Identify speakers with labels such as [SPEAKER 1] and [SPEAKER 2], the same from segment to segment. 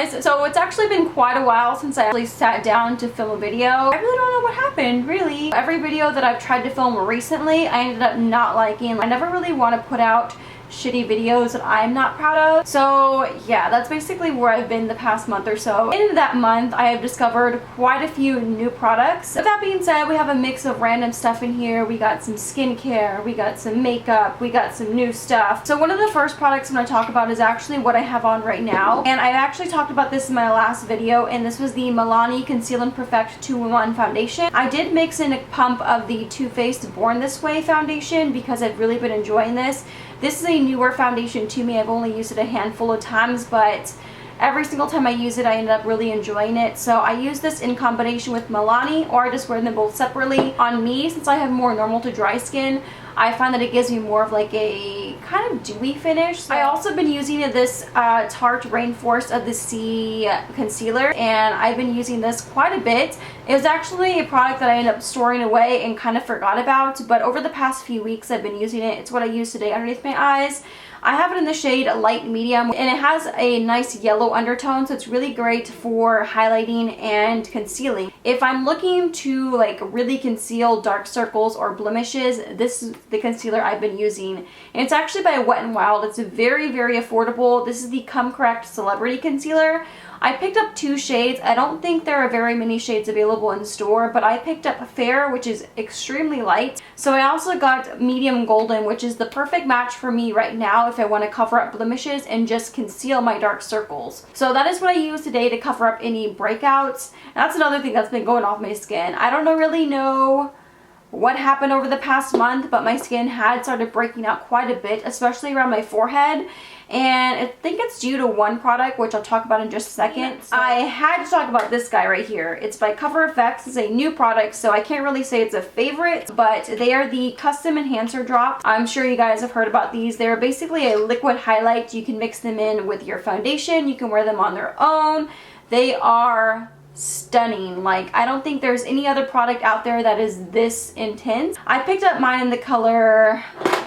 [SPEAKER 1] guys, so it's actually been quite a while since I actually sat down to film a video. I really don't know what happened, really. Every video that I've tried to film recently, I ended up not liking. I never really want to put out shitty videos that I'm not proud of. So yeah, that's basically where I've been the past month or so. In that month, I have discovered quite a few new products. With that being said, we have a mix of random stuff in here. We got some skincare, we got some makeup, we got some new stuff. So one of the first products I'm going to talk about is actually what I have on right now. And I've actually talked about this in my last video, and this was the Milani Conceal and Perfect 2-in-1 foundation. I did mix in a pump of the Too Faced Born This Way foundation because I've really been enjoying this. This is a newer foundation to me. I've only used it a handful of times, but every single time I use it, I end up really enjoying it. So I use this in combination with Milani, or I just wear them both separately. On me, since I have more normal to dry skin, I find that it gives me more of like a kind of dewy finish. So I also been using this Tarte Rainforest of the Sea concealer, and I've been using this quite a bit. It was actually a product that I ended up storing away and kind of forgot about, but over the past few weeks I've been using it. It's what I use today underneath my eyes. I have it in the shade light medium, and it has a nice yellow undertone, so it's really great for highlighting and concealing. If I'm looking to like really conceal dark circles or blemishes, this is the concealer I've been using. And it's actually by Wet n Wild. It's very, very affordable. This is the Come Correct Celebrity Concealer. I picked up 2 shades. I don't think there are very many shades available in store, but I picked up Fair, which is extremely light. So I also got Medium Golden, which is the perfect match for me right now if I want to cover up blemishes and just conceal my dark circles. So that is what I use today to cover up any breakouts. And that's another thing that's been going off my skin. I don't really know what happened over the past month, but my skin had started breaking out quite a bit, especially around my forehead. And I think it's due to one product, which I'll talk about in just a second. So I had to talk about this guy right here. It's by Cover FX. It's a new product, so I can't really say it's a favorite, but they are the Custom Enhancer Drops. I'm sure you guys have heard about these. They're basically a liquid highlight. You can mix them in with your foundation. You can wear them on their own. They are stunning. Like, I don't think there's any other product out there that is this intense. I picked up mine in the color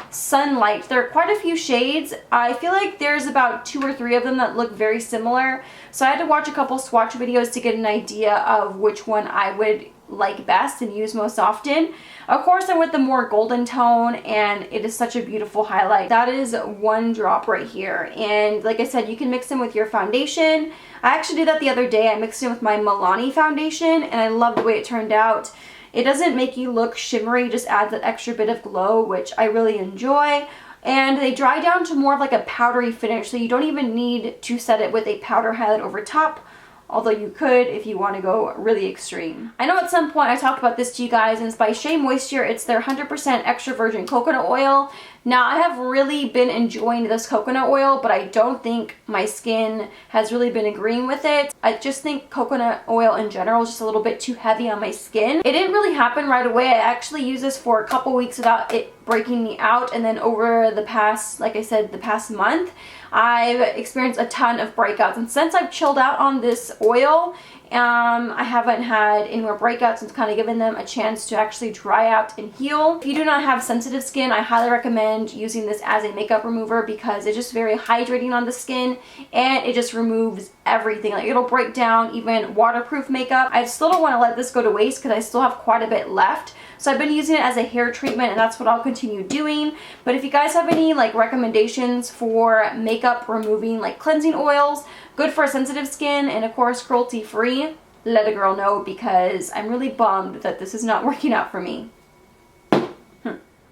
[SPEAKER 1] Sunlight. There are quite a few shades. I feel like there's about 2 or 3 of them that look very similar, so I had to watch a couple swatch videos to get an idea of which one I would like best and use most often. Of course, I went the more golden tone, and it is such a beautiful highlight. That is 1 drop right here, and like I said, you can mix them with your foundation. I actually did that the other day. I mixed it with my Milani foundation, and I love the way it turned out. It doesn't make you look shimmery, just adds that extra bit of glow, which I really enjoy. And they dry down to more of like a powdery finish, so you don't even need to set it with a powder highlight over top, although you could if you want to go really extreme. I know at some point I talked about this to you guys, and it's by Shea Moisture. It's their 100% extra virgin coconut oil. Now, I have really been enjoying this coconut oil, but I don't think my skin has really been agreeing with it. I just think coconut oil in general is just a little bit too heavy on my skin. It didn't really happen right away. I actually used this for a couple weeks without it breaking me out, and then over the past, like I said, the past month, I've experienced a ton of breakouts. And since I've chilled out on this oil, I haven't had any more breakouts, and it's kind of given them a chance to actually dry out and heal. If you do not have sensitive skin, I highly recommend using this as a makeup remover because it's just very hydrating on the skin, and it just removes everything. Like, it'll break down even waterproof makeup. I still don't want to let this go to waste because I still have quite a bit left. So I've been using it as a hair treatment, and that's what I'll continue doing. But if you guys have any like recommendations for makeup removing like cleansing oils, good for sensitive skin, and of course cruelty free, let a girl know, because I'm really bummed that this is not working out for me.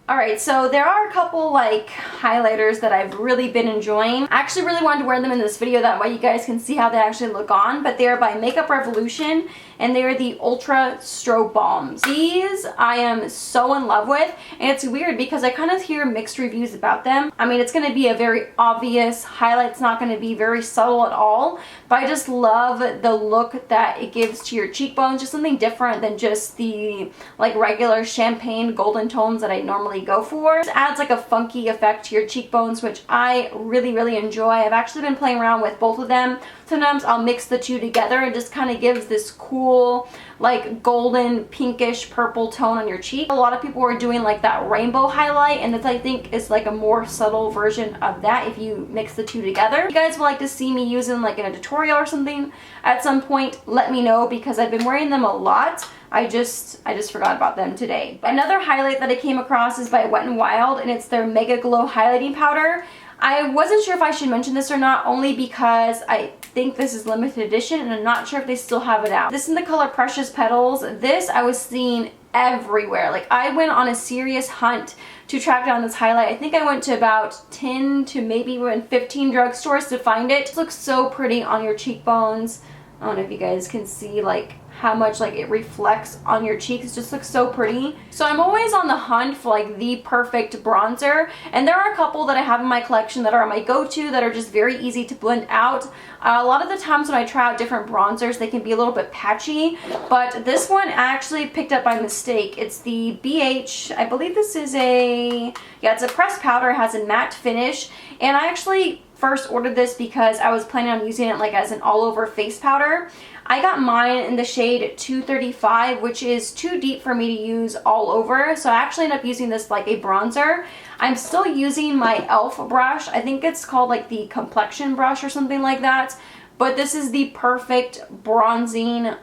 [SPEAKER 1] Alright, so there are a couple like highlighters that I've really been enjoying. I actually really wanted to wear them in this video, that way you guys can see how they actually look on, but they're by Makeup Revolution, and they're the Ultra Strobe Balms. These I am so in love with, and it's weird because I kind of hear mixed reviews about them. I mean, it's going to be a very obvious highlight. It's not going to be very subtle at all, but I just love the look that it gives to your cheekbones, just something different than just the like regular champagne golden tones that I normally go for. It adds like a funky effect to your cheekbones, which I really, really enjoy. I've actually been playing around with both of them. Sometimes I'll mix the two together and just kind of gives this cool like golden pinkish purple tone on your cheek. A lot of people are doing like that rainbow highlight, and this I think is like a more subtle version of that if you mix the two together. If you guys would like to see me using like in a tutorial or something at some point, let me know, because I've been wearing them a lot. I just forgot about them today. Another highlight that I came across is by Wet n Wild, and it's their Mega Glow highlighting powder. I wasn't sure if I should mention this or not, only because I think this is limited edition and I'm not sure if they still have it out. This is in the color Precious Petals. This I was seeing everywhere. Like, I went on a serious hunt to track down this highlight. I think I went to about 10 to maybe even 15 drugstores to find it. It looks so pretty on your cheekbones. I don't know if you guys can see like how much like it reflects on your cheeks. It just looks so pretty. So I'm always on the hunt for like the perfect bronzer, and there are a couple that I have in my collection that are my go-to, that are just very easy to blend out. A lot of the times when I try out different bronzers, they can be a little bit patchy, but this one I actually picked up by mistake. It's the beige, I believe this is it's a pressed powder. It has a matte finish, and I actually first ordered this because I was planning on using it like as an all-over face powder. I got mine in the shade 235, which is too deep for me to use all over, so I actually ended up using this like a bronzer. I'm still using my e.l.f. brush. I think it's called like the complexion brush or something like that, but this is the perfect bronzing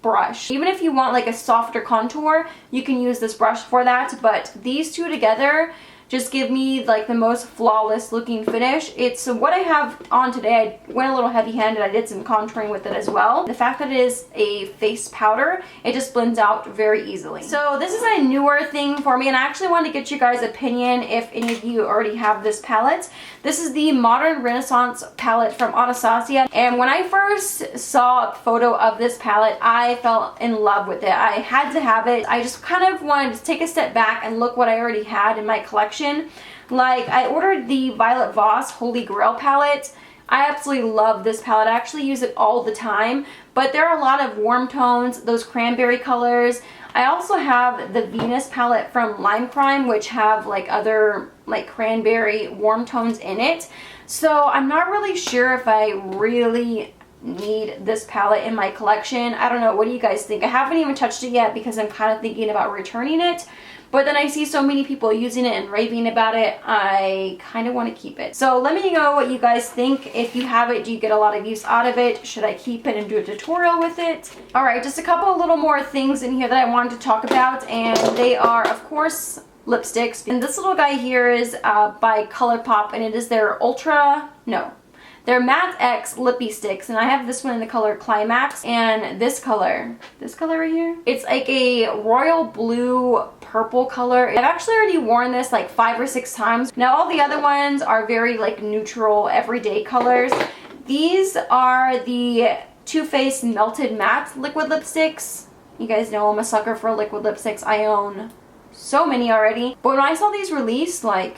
[SPEAKER 1] brush. Even if you want like a softer contour, you can use this brush for that, but these two together just give me like the most flawless looking finish. It's what I have on today. I went a little heavy handed. I did some contouring with it as well. The fact that it is a face powder, it just blends out very easily. So this is a newer thing for me, and I actually wanted to get you guys' opinion if any of you already have this palette. This is the Modern Renaissance palette from Anastasia, and when I first saw a photo of this palette, I fell in love with it. I had to have it. I just kind of wanted to take a step back and look what I already had in my collection. Like, I ordered the Violet Voss Holy Grail palette. I absolutely love this palette. I actually use it all the time, but there are a lot of warm tones, those cranberry colors. I also have the Venus palette from Lime Crime, which have like other like cranberry warm tones in it. So I'm not really sure if I really need this palette in my collection. I don't know. What do you guys think? I haven't even touched it yet because I'm kind of thinking about returning it. But then I see so many people using it and raving about it, I kind of want to keep it. So let me know what you guys think. If you have it, do you get a lot of use out of it? Should I keep it and do a tutorial with it? Alright, just a couple little more things in here that I wanted to talk about, and they are, of course, lipsticks. And this little guy here is by ColourPop, and it is their they're Matte X Lippie Sticks, and I have this one in the color Climax, and this color right here, it's like a royal blue purple color. I've actually already worn this like 5 or 6 times. Now all the other ones are very like neutral, everyday colors. These are the Too Faced Melted Matte liquid lipsticks. You guys know I'm a sucker for liquid lipsticks. I own so many already. But when I saw these released, like,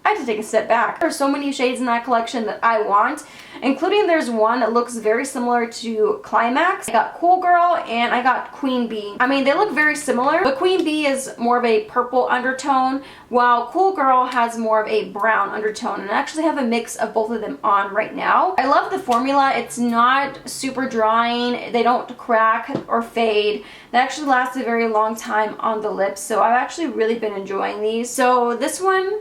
[SPEAKER 1] I had to take a step back. There are so many shades in that collection that I want, including there's one that looks very similar to Climax. I got Cool Girl and I got Queen Bee. I mean, they look very similar, but Queen Bee is more of a purple undertone, while Cool Girl has more of a brown undertone, and I actually have a mix of both of them on right now. I love the formula. It's not super drying. They don't crack or fade. They actually last a very long time on the lips, so I've actually really been enjoying these. So this one,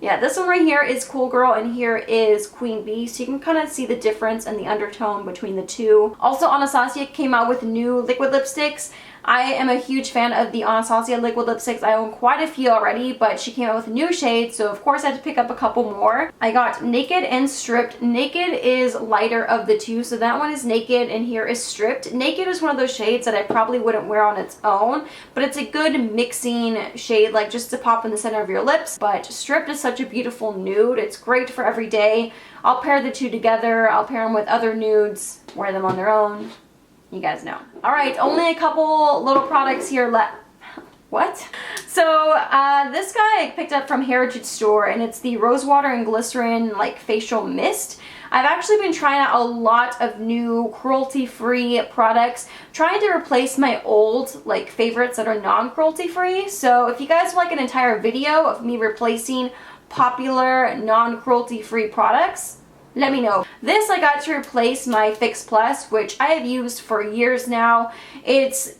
[SPEAKER 1] yeah, this one right here is Cool Girl, and here is Queen Bee, so you can kind of see the difference and the undertone between the two. Also, Anastasia came out with new liquid lipsticks. I am a huge fan of the Anastasia liquid lipsticks. I own quite a few already, but she came out with new shades, so of course I had to pick up a couple more. I got Naked and Stripped. Naked is lighter of the two, so that one is Naked and here is Stripped. Naked is one of those shades that I probably wouldn't wear on its own, but it's a good mixing shade, like just to pop in the center of your lips. But Stripped is such a beautiful nude. It's great for every day. I'll pair the two together. I'll pair them with other nudes, wear them on their own. You guys know. Alright, only a couple little products here left. What? So, this guy I picked up from Heritage Store, and it's the Rosewater and Glycerin, like, facial mist. I've actually been trying out a lot of new cruelty-free products, trying to replace my old, like, favorites that are non-cruelty-free. So, if you guys would like an entire video of me replacing popular non-cruelty-free products, let me know. This I got to replace my Fix Plus, which I have used for years now. It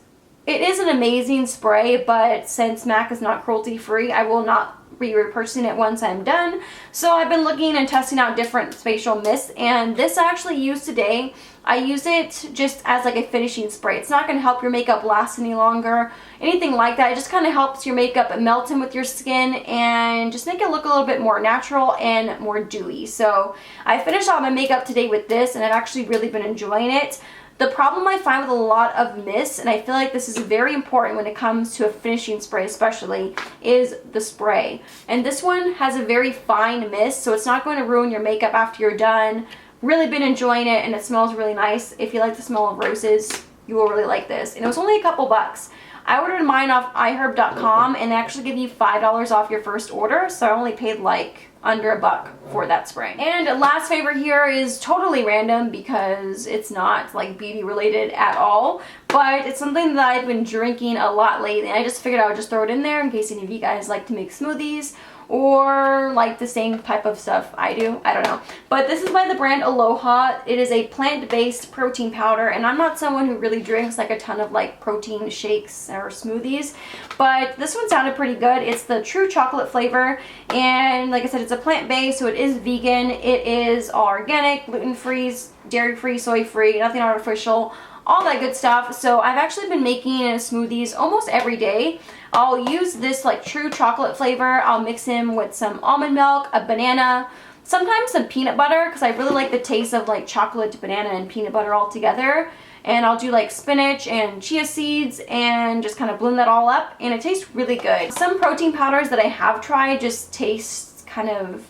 [SPEAKER 1] is an amazing spray, but since MAC is not cruelty free, I will not be repurchasing it once I'm done. So I've been looking and testing out different facial mists, and this I actually used today. I use it just as like a finishing spray. It's not going to help your makeup last any longer, anything like that. It just kind of helps your makeup melt in with your skin and just make it look a little bit more natural and more dewy. So I finished all my makeup today with this, and I've actually really been enjoying it. The problem I find with a lot of mists, and I feel like this is very important when it comes to a finishing spray especially, is the spray. And this one has a very fine mist, so it's not going to ruin your makeup after you're done. Really been enjoying it, and it smells really nice. If you like the smell of roses, you will really like this. And it was only a couple bucks. I ordered mine off iHerb.com, and they actually give you $5 off your first order, so I only paid like under $1 for that spray. And last favorite here is totally random because it's not like beauty related at all, but it's something that I've been drinking a lot lately, and I just figured I would just throw it in there in case any of you guys like to make smoothies or like the same type of stuff I do. I don't know. But this is by the brand Aloha. It is a plant-based protein powder, and I'm not someone who really drinks like a ton of like protein shakes or smoothies, but this one sounded pretty good. It's the true chocolate flavor, and like I said, it's a plant-based, so it is vegan. It is organic, gluten-free, dairy-free, soy-free, nothing artificial, all that good stuff. So I've actually been making smoothies almost every day. I'll use this like true chocolate flavor. I'll mix in with some almond milk, a banana, sometimes some peanut butter, because I really like the taste of like chocolate, banana, and peanut butter all together. And I'll do like spinach and chia seeds and just kind of blend that all up, and it tastes really good. Some protein powders that I have tried just taste kind of,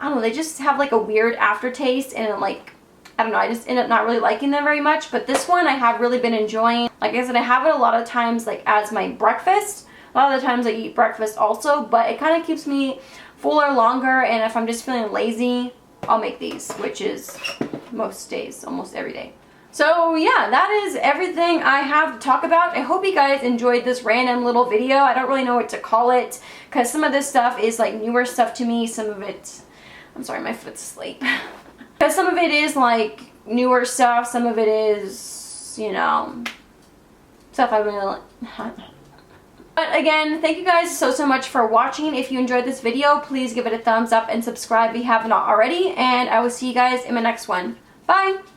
[SPEAKER 1] I don't know, they just have like a weird aftertaste, and like, I don't know, I just end up not really liking them very much. But this one I have really been enjoying. Like I said, I have it a lot of times like as my breakfast. A lot of the times I eat breakfast also, but it kind of keeps me fuller longer, and if I'm just feeling lazy, I'll make these, which is most days, almost every day. So yeah, that is everything I have to talk about. I hope you guys enjoyed this random little video. I don't really know what to call it, because some of this stuff is like newer stuff to me. Some of it, I'm sorry, my foot's asleep. Because some of it is like newer stuff, some of it is, you know, stuff I've been like. But again, thank you guys so much for watching. If you enjoyed this video, please give it a thumbs up and subscribe if you have not already. And I will see you guys in my next one. Bye!